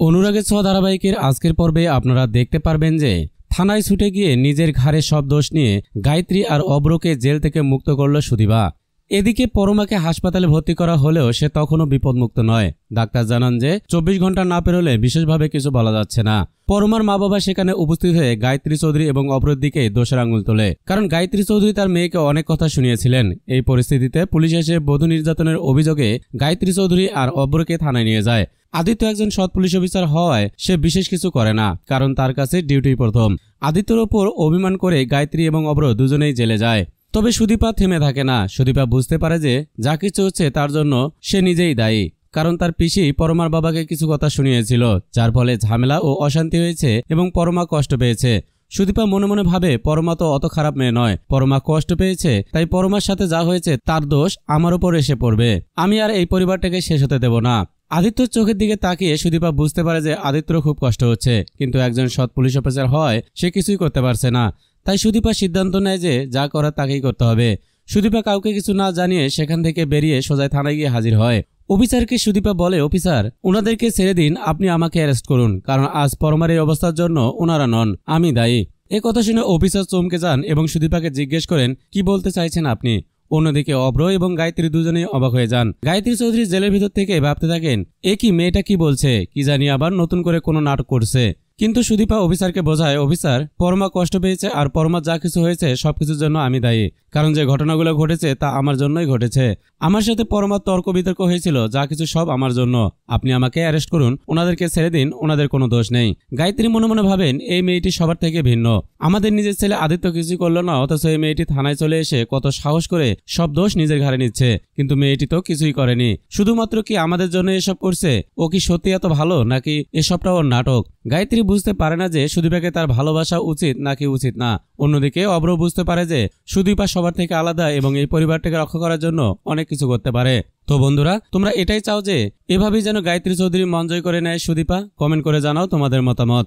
অনুরাগের ছোঁয়া ধারাবাহিকের আজকের পর্বে আপনারা দেখতে পারবেন যে থানায় ছুটে গিয়ে নিজের ঘাড়ে সব দোষ নিয়ে গায়ত্রী আর অব্রকে জেল থেকে মুক্ত করল সুদীপা। এদিকে পরমাকে হাসপাতালে ভর্তি করা হলেও সে তখনও বিপদমুক্ত নয়। ডাক্তার জানান যে 24 ঘন্টা না পেরোলে বিশেষভাবে কিছু বলা যাচ্ছে না। পরমার মা বাবা সেখানে উপস্থিত হয়ে গায়ত্রী চৌধুরী এবং অব্রর দিকে দোষের আঙুল তোলে, কারণ গায়ত্রী চৌধুরী তার মেয়েকে অনেক কথা শুনিয়েছিলেন। এই পরিস্থিতিতে পুলিশ এসে বধূ নির্যাতনের অভিযোগে গায়ত্রী চৌধুরী আর অব্রকে থানায় নিয়ে যায়। আদিত্য একজন সৎ পুলিশ অফিসার হওয়ায় সে বিশেষ কিছু করে না, কারণ তার কাছে ডিউটি প্রথম। আদিত্যর ওপর অভিমান করে গায়ত্রী এবং অব্র দুজনেই জেলে যায়। তবে সুদীপা থেমে থাকে না। সুদীপা বুঝতে পারে যে যা কিছু হচ্ছে তার জন্য সে নিজেই দায়ী, কারণ তার পিসি পরমার বাবাকে কিছু কথা শুনিয়েছিল, যার ফলে ঝামেলা ও অশান্তি হয়েছে এবং পরমা কষ্ট পেয়েছে। সুদীপা মনে মনে ভাবে পরমা তো অত খারাপ মেয়ে নয়, পরমা কষ্ট পেয়েছে, তাই পরমার সাথে যা হয়েছে তার দোষ আমার উপর এসে পড়বে। আমি আর এই পরিবারটাকে শেষ হতে দেব না। আদিত্যর চোখের দিকে তাকিয়ে সুদীপা বুঝতে পারে যে আদিত্যর খুব কষ্ট হচ্ছে, কিন্তু একজন সৎ পুলিশ অফিসার হয় সে কিছুই করতে পারছে না। তাই সুদীপা সিদ্ধান্ত নেয় যে যা করার তাকেই করতে হবে। সুদীপা কাউকে কিছু না জানিয়ে সেখান থেকে বেরিয়ে সোজা থানায় গিয়ে হাজির হয়। অফিসারকে সুদীপা বলে, অফিসার, ওনাদেরকে ছেড়ে দিন, আপনি আমাকে অ্যারেস্ট করুন, কারণ আজ পরমার এই অবস্থার জন্য ওনারা নন, আমি দায়ী। এ কথা শুনে অফিসার চমকে যান এবং সুদীপাকে জিজ্ঞেস করেন, কি বলতে চাইছেন আপনি? অন্যদিকে অব্র এবং গায়ত্রী দুজনেই অবাক হয়ে যান। গায়ত্রী চৌধুরী জেলের ভিতর থেকে ভাবতে থাকেন, এ কি মেয়েটা কি বলছে, কি জানি আবার নতুন করে কোনো নাটক করছে। কিন্তু সুদীপা অফিসারকে বোঝায়, অফিসার, পরমা কষ্ট পেয়েছে আর পরমার যা কিছু হয়েছে সবকিছুর জন্য আমি দায়ী, কারণ যে ঘটনাগুলো ঘটেছে তা আমার জন্যই ঘটেছে। আমার সাথে পরমার তর্ক বিতর্ক হয়েছিল, যা কিছু সব আমার জন্য। আপনি আমাকে অ্যারেস্ট করুন, ওনাদেরকে ছেড়ে দিন, ওনাদের কোনো দোষ নেই। গায়ত্রী মনে মনে ভাবেন, এই মেয়েটি সবার থেকে ভিন্ন। আমাদের নিজের ছেলে আদিত্য কিছুই করলো না, অথচ এই মেয়েটি থানায় চলে এসে কত সাহস করে সব দোষ নিজের ঘাড়ে নিচ্ছে। কিন্তু মেয়েটি তো কিছুই করেনি, শুধুমাত্র কি আমাদের জন্য এসব করছে? ও কি সত্যি এত ভালো, নাকি এসবটা ওর নাটক? গায়ত্রী বুঝতে পারে না যে সুদীপাকে তার ভালোবাসা উচিত নাকি উচিত না। অন্যদিকে অব্র বুঝতে পারে যে সুদীপা সবার থেকে আলাদা এবং এই পরিবারটাকে রক্ষা করার জন্য অনেক কিছু করতে পারে। তো বন্ধুরা, তোমরা এটাই চাও যে এভাবেই যেন গায়ত্রী চৌধুরী মন জয় করে নেয় সুদীপা? কমেন্ট করে জানাও তোমাদের মতামত।